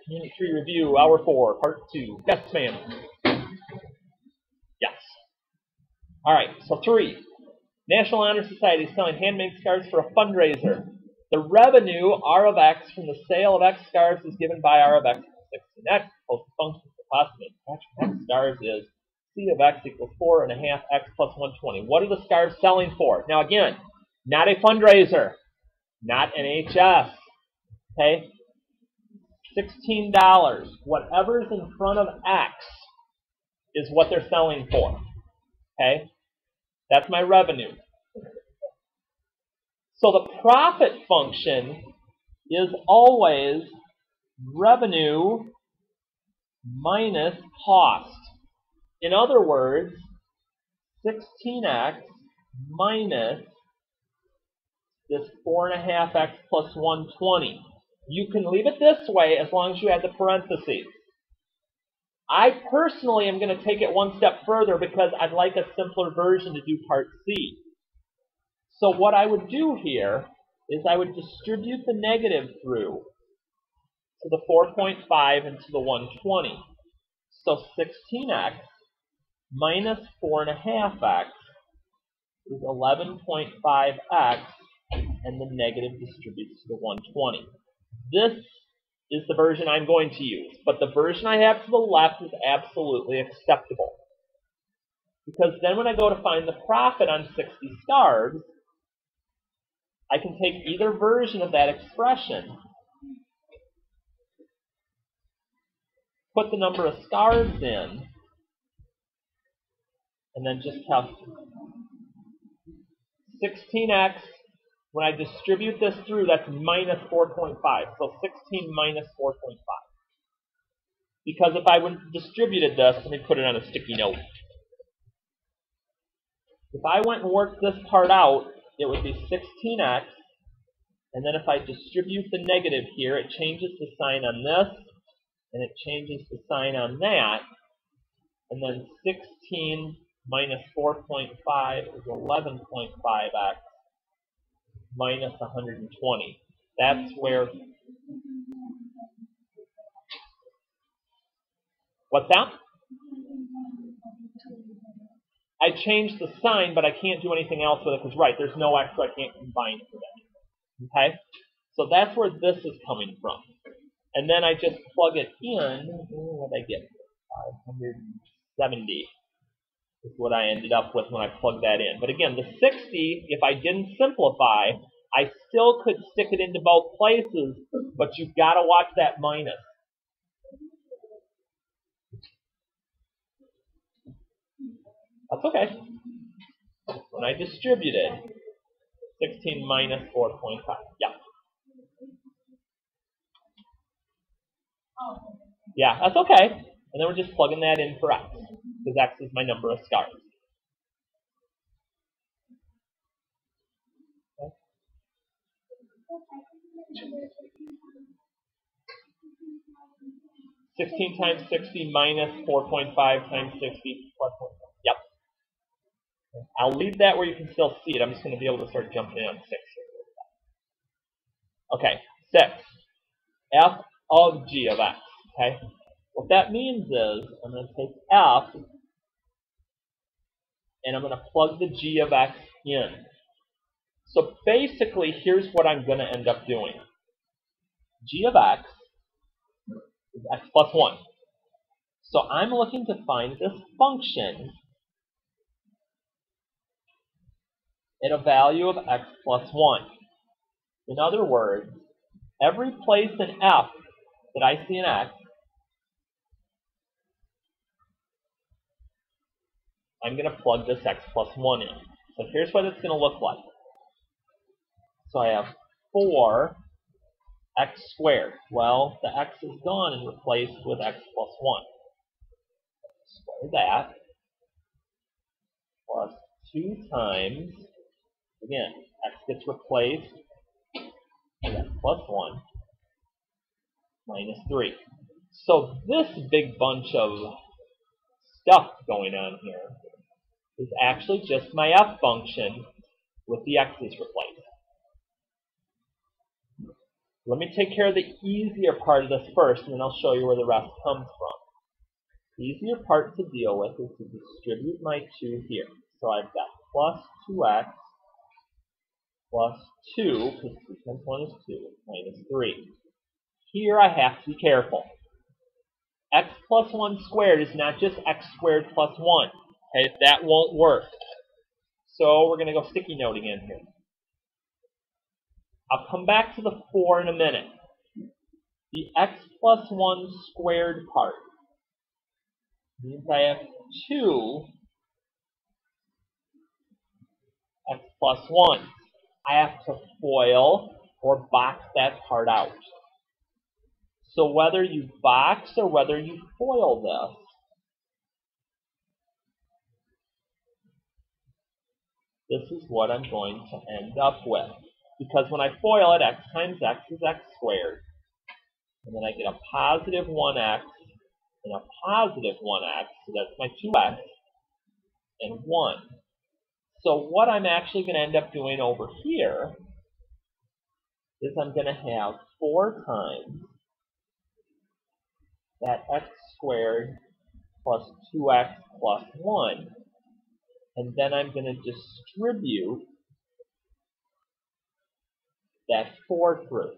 Unit 3 review, hour 4, part 2. Yes, ma'am. Yes. Alright, so 3. National Honor Society is selling handmade scarves for a fundraiser. The revenue, R of X, from the sale of X scarves is given by R of X equals 16X. Both functions for possible X scarves is C of X equals 4.5X plus 120. What are the scarves selling for? Now again, not a fundraiser, not NHS. Okay? $16. Whatever's in front of X is what they're selling for. Okay? That's my revenue. So the profit function is always revenue minus cost. In other words, 16X minus this 4.5X plus 120. You can leave it this way as long as you add the parentheses. I personally am going to take it one step further because I'd like a simpler version to do part C. So what I would do here is I would distribute the negative through to the 4.5 and to the 120. So 16X minus 4.5X is 11.5X, and the negative distributes to the 120. This is the version I'm going to use, but the version I have to the left is absolutely acceptable. Because then when I go to find the profit on 60 scarves, I can take either version of that expression, put the number of scarves in, and then just have 16X. When I distribute this through, that's minus 4.5. So 16 minus 4.5. Because if I would have distributed this, let me put it on a sticky note. If I went and worked this part out, it would be 16X. And then if I distribute the negative here, it changes the sign on this, and it changes the sign on that. And then 16 minus 4.5 is 11.5X. Minus 120. That's where... What's that? I changed the sign, but I can't do anything else with it because, right, there's no X, so I can't combine it with that. Okay? So that's where this is coming from. And then I just plug it in. What did I get? 570 is what I ended up with when I plugged that in. But again, the 60, if I didn't simplify, I still could stick it into both places, but you've got to watch that minus. That's okay. When I distributed, 16 minus 4.5. Yeah. Yeah, that's okay. And then we're just plugging that in for X, because X is my number of scarves. Okay. 16 times 60 minus 4.5 times 60 plus 1. Yep. I'll leave that where you can still see it. I'm just going to be able to start jumping in on 6 here. Okay, 6. F of g of x. Okay. What that means is I'm going to take f and I'm going to plug the g of x in. So basically, here's what I'm going to end up doing. G of x is x plus 1. So I'm looking to find this function at a value of x plus 1. In other words, every place in f that I see in x, I'm going to plug this x plus 1 in. So here's what it's going to look like. So I have 4x squared. Well, the x is gone and replaced with x plus 1. Square that. Plus 2 times, again, x gets replaced with x plus 1 minus 3. So this big bunch of stuff going on here is actually just my f function with the x's replaced. Let me take care of the easier part of this first, and then I'll show you where the rest comes from. The easier part to deal with is to distribute my 2 here. So I've got plus 2x plus 2, because 2 times 1 is 2, minus 3. Here I have to be careful. X plus 1 squared is not just x squared plus 1. Okay, that won't work. So we're going to go sticky noting in here. I'll come back to the 4 in a minute. The x plus 1 squared part means I have 2 x plus 1. I have to FOIL or box that part out. So whether you box or whether you FOIL this is what I'm going to end up with. Because when I FOIL it, x times x is x squared. And then I get a positive 1x and a positive 1x, so that's my 2x, and 1. So what I'm actually going to end up doing over here is I'm going to have 4 times that x squared plus 2x plus 1, and then I'm going to distribute that 4 through.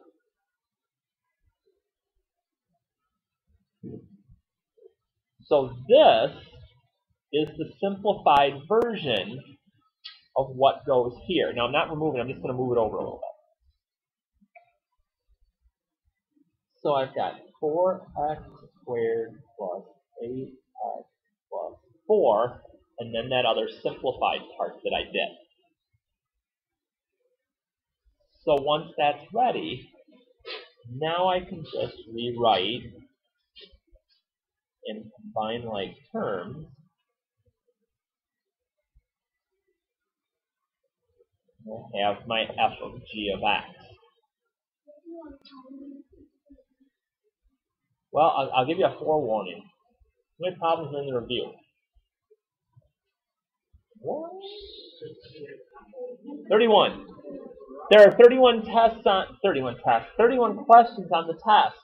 So this is the simplified version of what goes here. Now I'm not removing it, I'm just going to move it over a little bit. So I've got 4x squared plus 8x plus 4, and then that other simplified part that I did. So once that's ready, now I can just rewrite and combine like terms. I have my f of g of x. Well, I'll give you a forewarning. No problems in the review. What? 31. There are 31 questions on the test.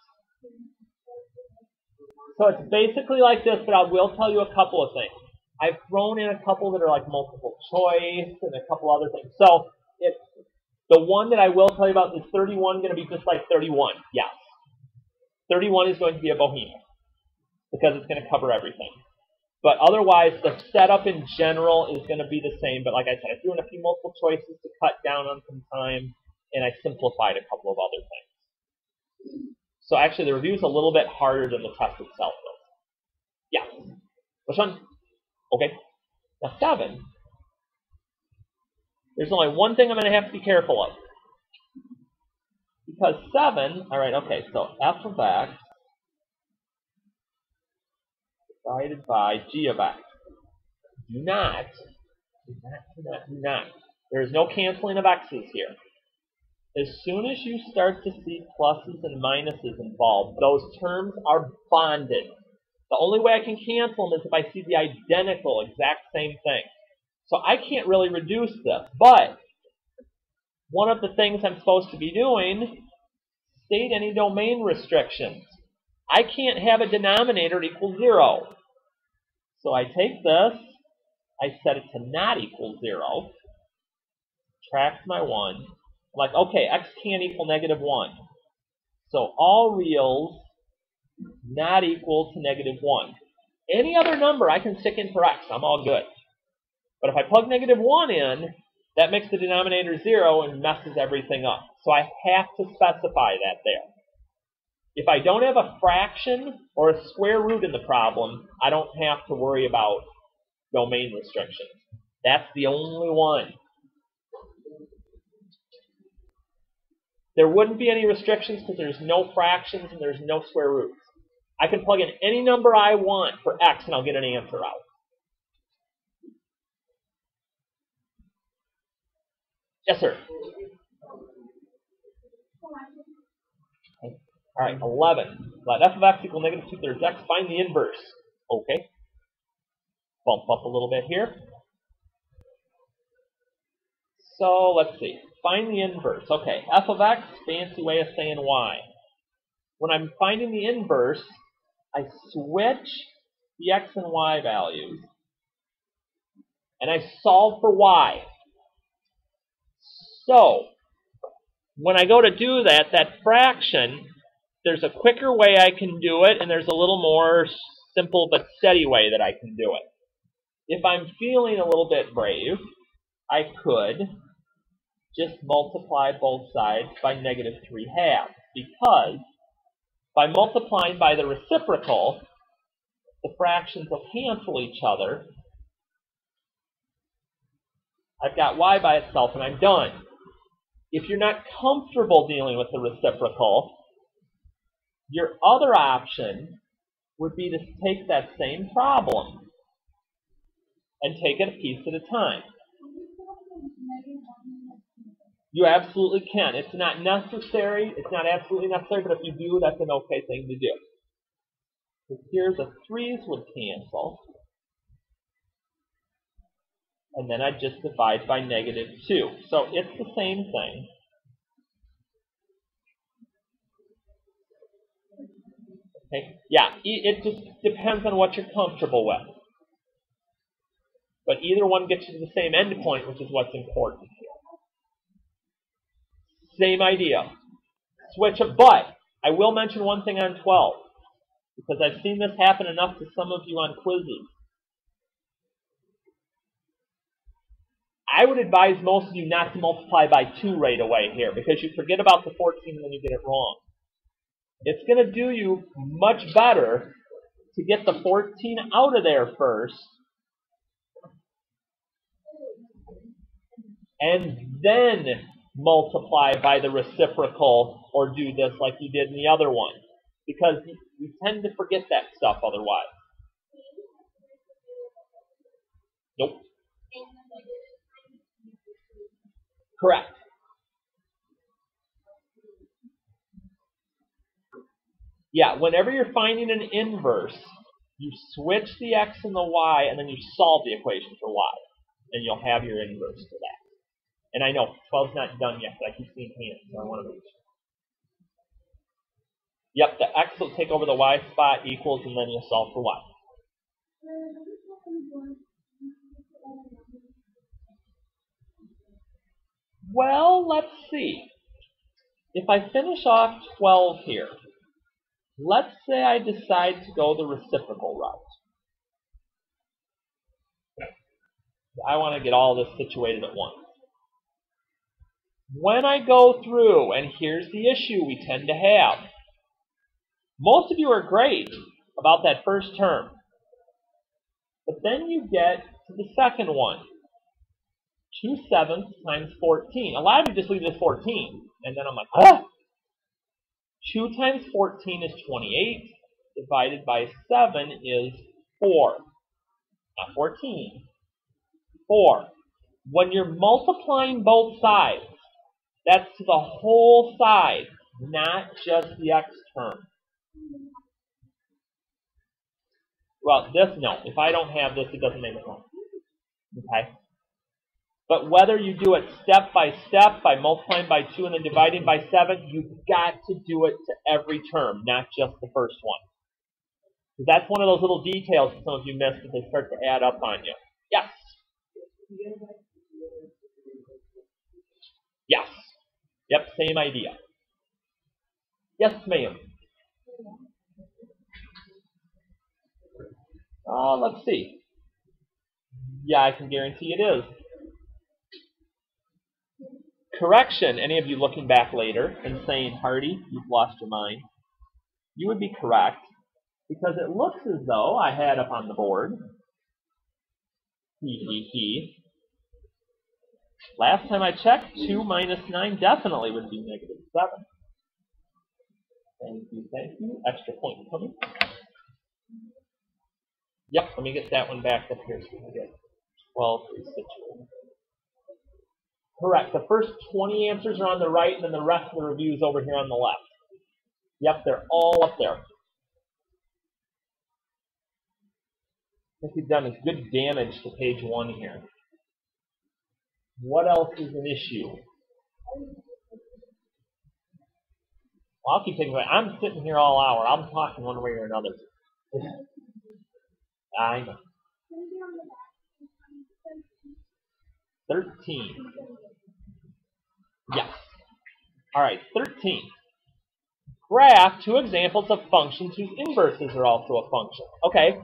So it's basically like this, but I will tell you a couple of things. I've thrown in a couple that are like multiple choice and a couple other things. So it's the one that I will tell you about is 31 going to be just like 31. Yes. 31 is going to be a bohemian because it's going to cover everything. But otherwise, the setup in general is going to be the same. But like I said, I threw in a few multiple choices to cut down on some time, and I simplified a couple of other things. So actually, the review is a little bit harder than the test itself is. Yeah. Which one? Okay. Now 7. There's only one thing I'm going to have to be careful of. Because 7, all right, okay, so f of x divided by g of x. Do not. There is no canceling of x's here. As soon as you start to see pluses and minuses involved, those terms are bonded. The only way I can cancel them is if I see the identical, exact same thing. So I can't really reduce this, but one of the things I'm supposed to be doing, state any domain restrictions. I can't have a denominator equal 0. So I take this, I set it to not equal 0, subtract my 1. I'm like, okay, x can't equal -1. So all reals not equal to -1. Any other number I can stick in for x, I'm all good. But if I plug -1 in, that makes the denominator 0 and messes everything up. So I have to specify that there. If I don't have a fraction or a square root in the problem, I don't have to worry about domain restrictions. That's the only one. There wouldn't be any restrictions because there's no fractions and there's no square roots. I can plug in any number I want for x and I'll get an answer out. Yes, sir. All right, 11. Let f of x equal -2/3 x. Find the inverse. Okay. Bump up a little bit here. So let's see. Find the inverse. Okay, f of x, fancy way of saying y. When I'm finding the inverse, I switch the x and y values, and I solve for y. So, when I go to do that, that fraction, there's a quicker way I can do it, and there's a little more simple but steady way that I can do it. If I'm feeling a little bit brave, I could just multiply both sides by -3/2, because by multiplying by the reciprocal, the fractions will cancel each other. I've got y by itself, and I'm done. If you're not comfortable dealing with the reciprocal, your other option would be to take that same problem and take it a piece at a time. You absolutely can. It's not necessary. It's not absolutely necessary, but if you do, that's an okay thing to do. So here's a 3's would cancel. And then I just divide by -2. So it's the same thing. Okay? Yeah, it just depends on what you're comfortable with. But either one gets you to the same endpoint, which is what's important here. Same idea. Switch it, but I will mention one thing on 12, because I've seen this happen enough to some of you on quizzes. I would advise most of you not to multiply by 2 right away here, because you forget about the 14 and then you get it wrong. It's going to do you much better to get the 14 out of there first, and then multiply by the reciprocal, or do this like you did in the other one, because you tend to forget that stuff otherwise. Nope. Correct. Yeah, whenever you're finding an inverse, you switch the x and the y, and then you solve the equation for y, and you'll have your inverse for that. And I know 12's not done yet, but I keep seeing hands, so I want to make sure. Yep, the x will take over the y spot, equals, and then you'll solve for y. Well, let's see. If I finish off 12 here, let's say I decide to go the reciprocal route. I want to get all this situated at once. When I go through, and here's the issue we tend to have. Most of you are great about that first term. But then you get to the second one. 2/7 times 14. A lot of you just leave this 14. And then I'm like, huh? 2 times 14 is 28. Divided by 7 is 4. Not 14. 4. When you're multiplying both sides, that's to the whole side, not just the x term. Well, this, no. If I don't have this, it doesn't make it wrong. Okay? But whether you do it step by step, by multiplying by 2 and then dividing by 7, you've got to do it to every term, not just the first one. Because that's one of those little details that some of you missed that they start to add up on you. Yes? Yes. Yep, same idea. Yes, ma'am. Let's see. Yeah, I can guarantee it is. Correction, any of you looking back later and saying, Hardy, you've lost your mind, you would be correct, because it looks as though I had up on the board, last time I checked, 2 minus 9 definitely would be -7. Thank you, thank you. Extra point coming. Yep, let me get that one back up here so we can get 12 situated. Correct. The first 20 answers are on the right, and then the rest of the review is over here on the left. Yep, they're all up there. I think we've done good damage to page 1 here. What else is an issue? Well, I'll keep taking away. I'm sitting here all hour. I'm talking one way or another. I know. 13. Yes. All right, 13. Graph two examples of functions whose inverses are also a function. Okay.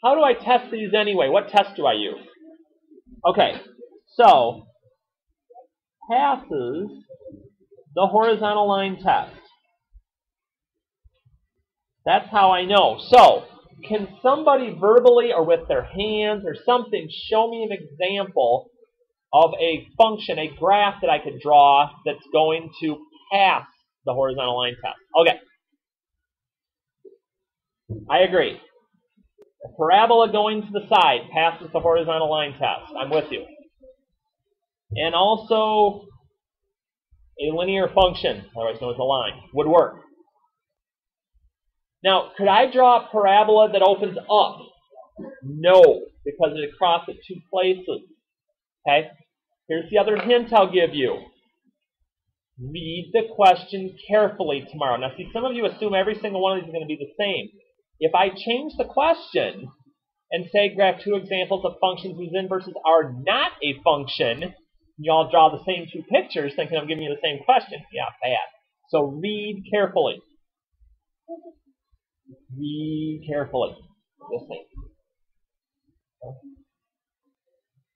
How do I test these anyway? What test do I use? Okay. So, passes the horizontal line test. That's how I know. So, can somebody verbally or with their hands or something show me an example of a function, a graph that I could draw that's going to pass the horizontal line test? Okay. I agree. A parabola going to the side passes the horizontal line test. I'm with you. And also, a linear function, otherwise known as a line, would work. Now, could I draw a parabola that opens up? No, because it crosses two places. Okay? Here's the other hint I'll give you. Read the question carefully tomorrow. Now, see, some of you assume every single one of these is going to be the same. If I change the question and say graph two examples of functions whose inverses are not a function, you all draw the same two pictures thinking I'm giving you the same question. Yeah, bad. So read carefully. Read carefully. Listen.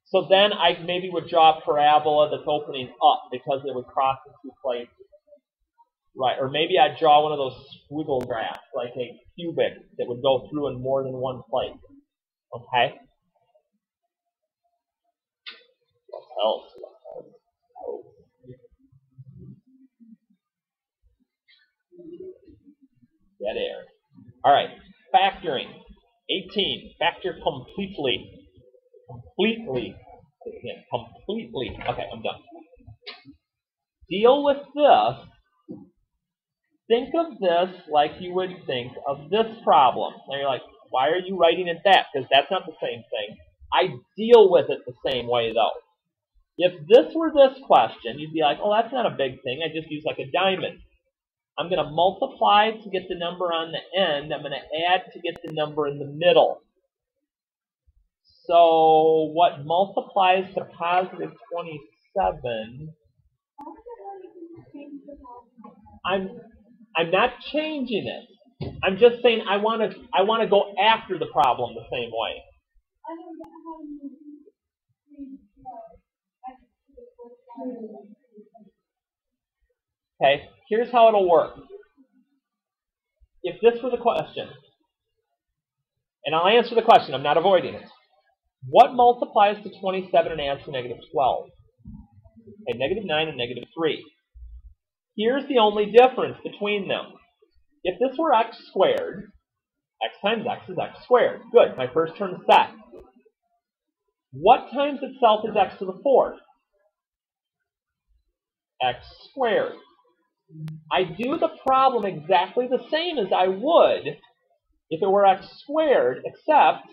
So then I maybe would draw a parabola that's opening up because it would cross in two places. Right, or maybe I'd draw one of those squiggle graphs, like a cubic that would go through in more than one place. Okay? What else? Dead air. All right, factoring. 18. Factor completely. Completely. Again, completely. Okay, I'm done. Deal with this. Think of this like you would think of this problem. Now you're like, why are you writing it that? Because that's not the same thing. I deal with it the same way, though. If this were this question, you'd be like, oh, that's not a big thing. I just use like a diamond. I'm going to multiply to get the number on the end. I'm going to add to get the number in the middle. So what multiplies to positive 27? I'm not changing it. I'm just saying I want to go after the problem the same way. Okay, here's how it'll work. If this were the question, and I'll answer the question, I'm not avoiding it. What multiplies to 27 and adds to negative 12? Okay, negative 9 and negative 3. Here's the only difference between them. If this were x squared, x times x is x squared. Good, my first term is set. What times itself is x to the 4th? X squared. I do the problem exactly the same as I would if it were x squared, except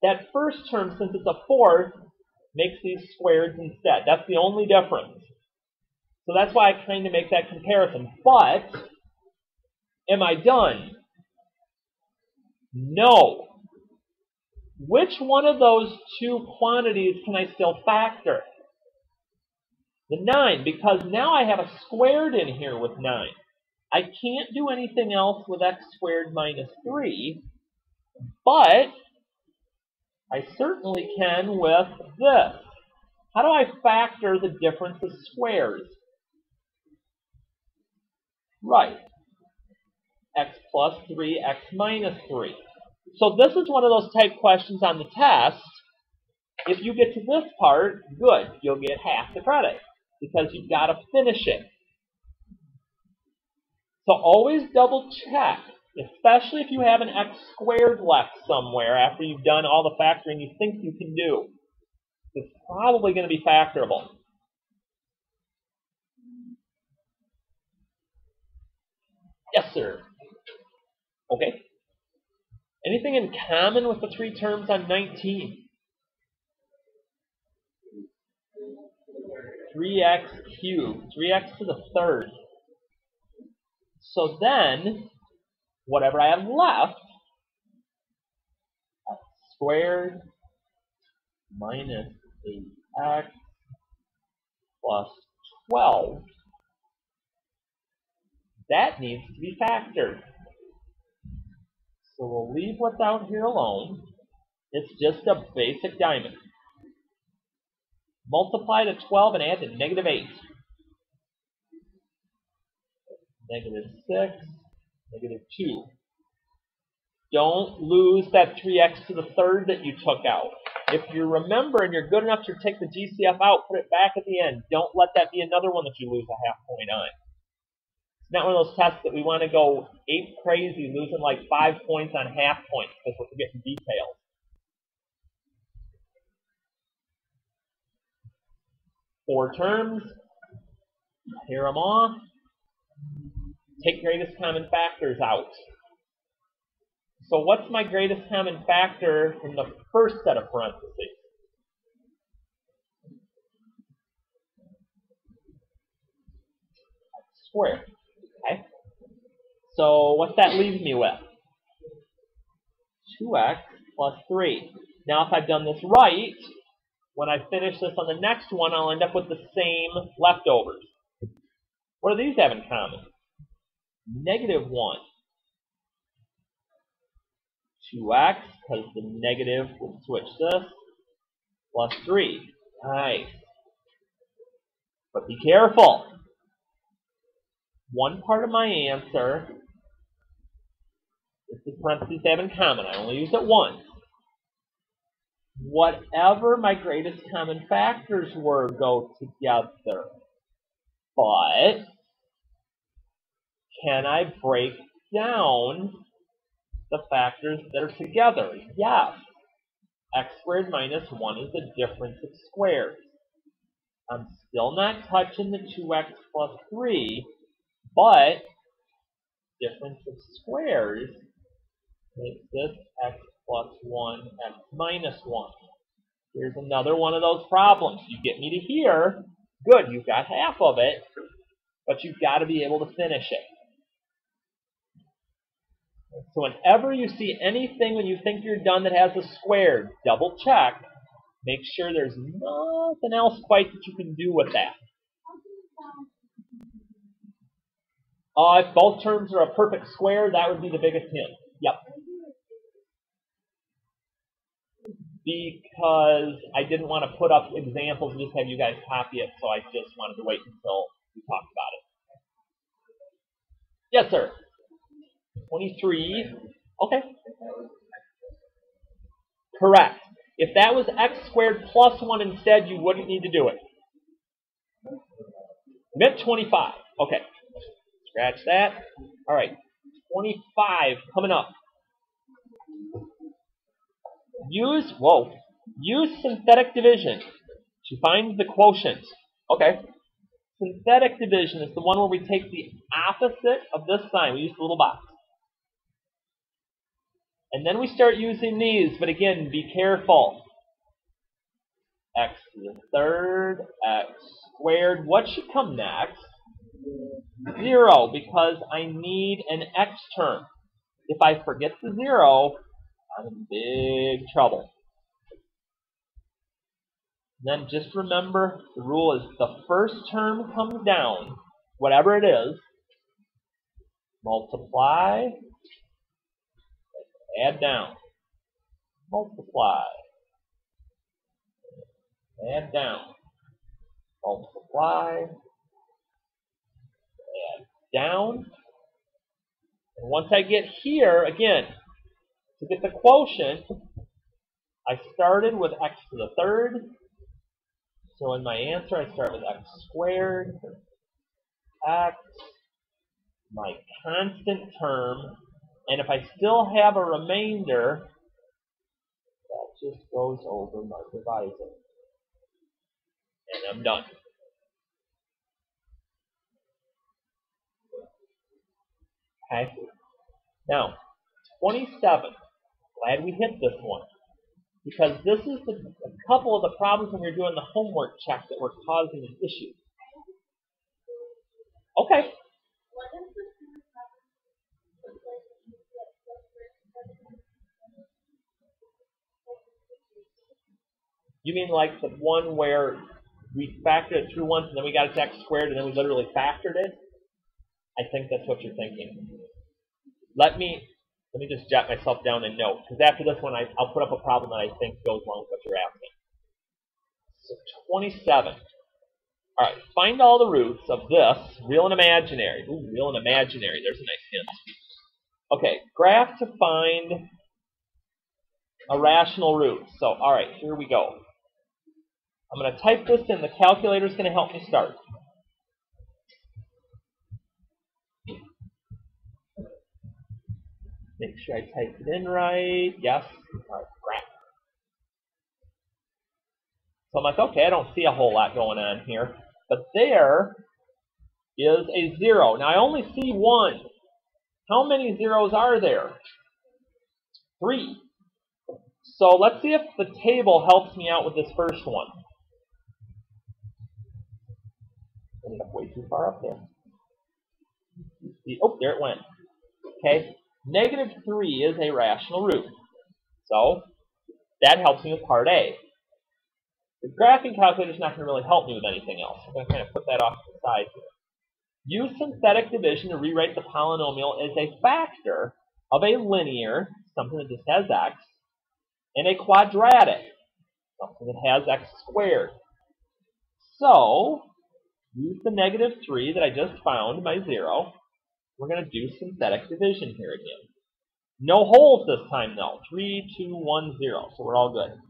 that first term, since it's a 4th, makes these squareds instead. That's the only difference. So that's why I kind of make that comparison. But, am I done? No. Which one of those two quantities can I still factor? The 9, because now I have a squared in here with 9. I can't do anything else with x squared minus 3, but I certainly can with this. How do I factor the difference of squares? Right. X plus 3, x minus 3. So this is one of those type questions on the test. If you get to this part, good. You'll get half the credit because you've got to finish it. So always double check, especially if you have an x squared left somewhere after you've done all the factoring you think you can do. It's probably going to be factorable. Yes, sir. Okay. Anything in common with the three terms on 19? 3x cubed, 3x to the third. So then, whatever I have left, x squared minus 8x plus 12, that needs to be factored. So we'll leave what's out here alone. It's just a basic diamond. Multiply to 12 and add to negative 8. Negative 6, negative 2. Don't lose that 3x to the third that you took out. If you remember and you're good enough to take the GCF out, put it back at the end. Don't let that be another one that you lose a half point on. It's not one of those tests that we want to go ape crazy, losing like 5 points on half points because we're forgetting details. Four terms. Pair them off. Take greatest common factors out. So what's my greatest common factor from the first set of parentheses? X squared. Okay. So what's that leave me with? 2x plus 3. Now if I've done this right, when I finish this on the next one, I'll end up with the same leftovers. What do these have in common? Negative 1. 2x, because the negative will switch this, plus 3. Nice. But be careful. One part of my answer is the parentheses have in common. I only use it once. Whatever my greatest common factors were go together. But can I break down the factors that are together? Yes. X squared minus 1 is the difference of squares. I'm still not touching the 2x plus 3, but difference of squares makes this x plus 1, x minus 1. Here's another one of those problems. You get me to here, good, you've got half of it, but you've got to be able to finish it. So whenever you see anything when you think you're done that has a square, double check. Make sure there's nothing else quite that you can do with that. If both terms are a perfect square, that would be the biggest hint. Yep. Because I didn't want to put up examples and just have you guys copy it, so I just wanted to wait until we talked about it. Yes, sir. 23. Okay. Correct. If that was x squared plus 1 instead, you wouldn't need to do it. Meant 25. Okay. Scratch that. All right. 25 coming up. Use synthetic division to find the quotient. Okay. Synthetic division is the one where we take the opposite of this sign. We use the little box. And then we start using these, but again, be careful. X to the third, x squared. What should come next? 0, because I need an x term. If I forget the 0, I'm in big trouble. Then just remember, the rule is the first term comes down, whatever it is, multiply, add down, multiply, add down, multiply, add down. And once I get here, again, to get the quotient, I started with x to the third. So in my answer, I start with x squared, x, my constant term, and if I still have a remainder, that just goes over my divisor. And I'm done. Okay. Now, 27. Glad we hit this one. because this is a couple of the problems when you're doing the homework check that were causing an issue. Okay. You mean like the one where we factored it through once and then we got it to x squared and then we literally factored it? I think that's what you're thinking. Let me just jot myself down and note, because after this one I'll put up a problem that I think goes along with what you're asking. So 27. All right, find all the roots of this, real and imaginary. Ooh, real and imaginary. There's a nice hint. Okay, graph to find a rational root. So, all right, here we go. I'm going to type this in. The calculator is going to help me start. Make sure I type it in right. Yes. All right, graph. So I'm like, okay, I don't see a whole lot going on here. But there is a 0. Now, I only see 1. How many zeros are there? 3. So let's see if the table helps me out with this first one. Ended up way too far up there. Oh, there it went. Okay, -3 is a rational root. So that helps me with part A. The graphing calculator is not going to really help me with anything else. I'm going to kind of put that off to the side here. Use synthetic division to rewrite the polynomial as a factor of a linear, something that just has x, and a quadratic, something that has x squared. So use the -3 that I just found, my 0. We're going to do synthetic division here again. No holes this time, though. 3, 2, 1, 0. So we're all good.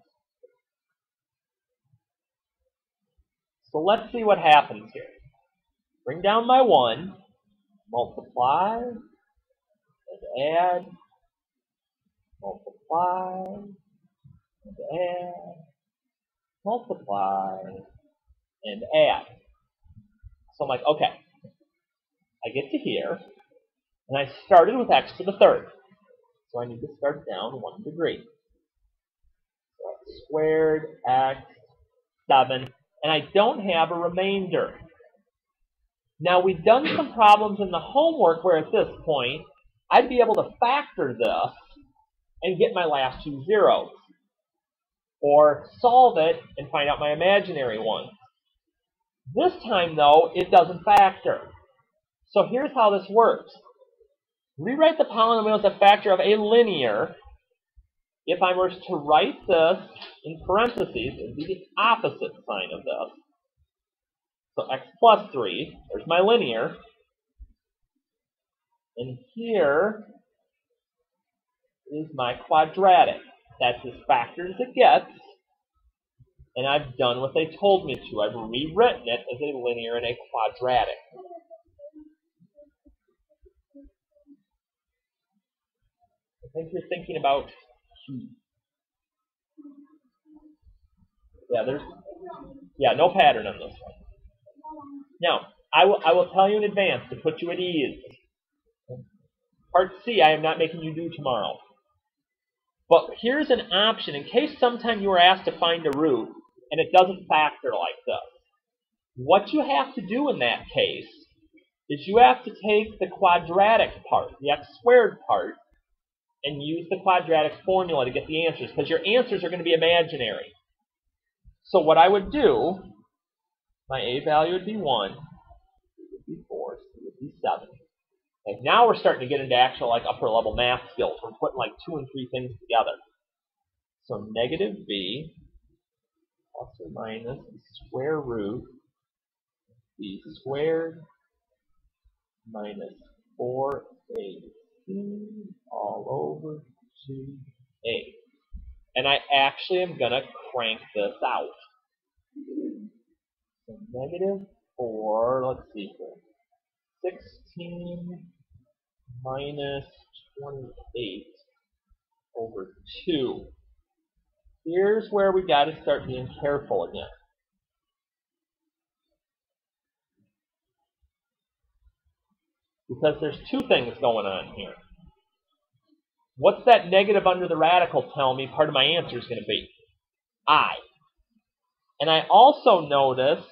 So let's see what happens here. Bring down my 1, multiply, and add, multiply, and add, multiply, and add. So I'm like, okay, I get to here, and I started with x to the 3rd. So I need to start down 1 degree. So x squared, x, 7, and I don't have a remainder. Now, we've done some problems in the homework where at this point, I'd be able to factor this and get my last 2 zeros. Or solve it and find out my imaginary one. This time, though, it doesn't factor. So here's how this works. Rewrite the polynomial as a factor of a linear. If I were to write this in parentheses, it would be the opposite sign of this. So x plus 3, there's my linear. And here is my quadratic. That's as factored as it gets. And I've done what they told me to. I've rewritten it as a linear and a quadratic. I think you're thinking about no pattern on this one. Now, I will tell you in advance to put you at ease. Part C, I am not making you do tomorrow. But here's an option in case sometime you are asked to find a root and it doesn't factor like this. What you have to do in that case is you have to take the quadratic part, the x squared part, and use the quadratic formula to get the answers, because your answers are going to be imaginary. So what I would do, my a value would be 1, b would be 4, c would be 7. Okay, now we're starting to get into actual upper level math skills. We're putting 2 and 3 things together. So -b plus or minus the square root b squared minus 4ac all over 2a. And I actually am going to crank this out. So -4, let's see here, 16 minus 28 over 2. Here's where we got to start being careful again. Because there's 2 things going on here. What's that negative under the radical tell me part of my answer is going to be? I. And I also notice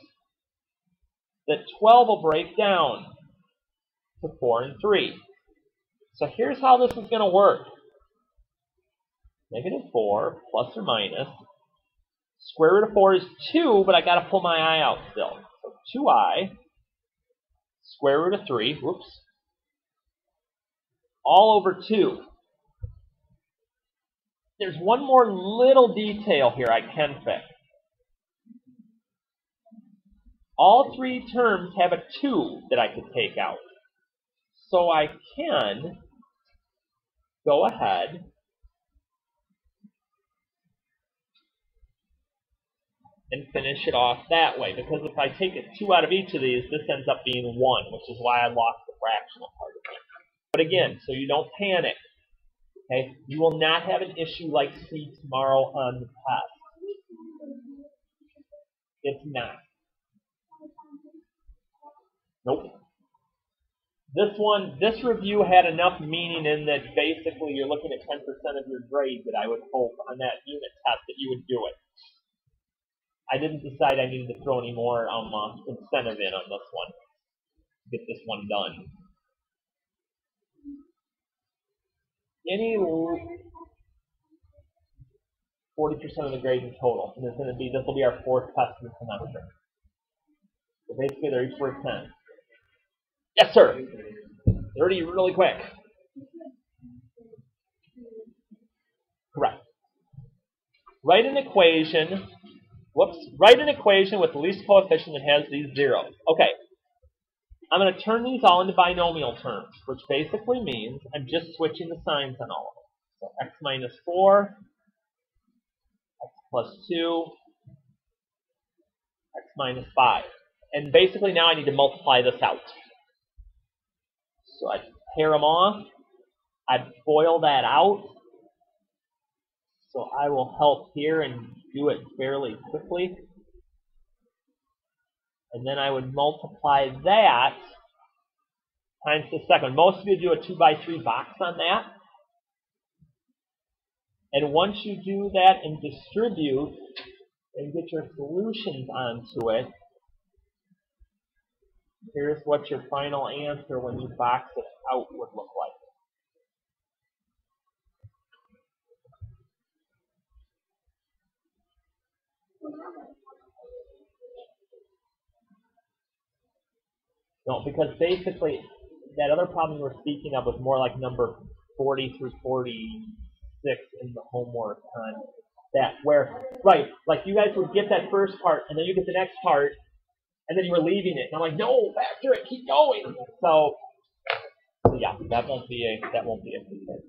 that 12 will break down to 4 and 3. So here's how this is going to work. Negative 4 plus or minus. Square root of 4 is 2, but I got to pull my I out still. So 2i square root of 3, whoops, all over 2. There's one more little detail here I can fix. All three terms have a 2 that I could take out. So I can go ahead and finish it off that way. Because if I take 2 out of each of these, this ends up being 1, which is why I lost the fractional part of it. But again, so you don't panic, okay? You will not have an issue like C tomorrow on the test. It's not. Nope. This review had enough meaning in that basically you're looking at 10% of your grade that I would hope on that unit test that you would do it. I didn't decide I needed to throw any more incentive in on this one to get this one done. Any 40% of the grade in total, and this will be our 4th test of the semester. So basically, they're each worth 10. Yes, sir. 30 really quick. Correct. Write an equation. Write an equation with the least coefficient that has these zeros. Okay. I'm going to turn these all into binomial terms, which basically means I'm just switching the signs on all of them. So x minus 4, x plus 2, x minus 5. And basically now I need to multiply this out. So I pair them off. I FOIL that out. So I will help here and do it fairly quickly. And then I would multiply that times the second. Most of you do a 2 by 3 box on that. And once you do that and distribute and get your solutions onto it, here's what your final answer when you box it out would look like. No, because basically that other problem you were speaking of was more like number 40 through 46 in the homework on that, where, right, like you guys would get that first part, and then you get the next part, and then you were leaving it. And I'm like, no, back to it, keep going. So yeah, that won't be a concern.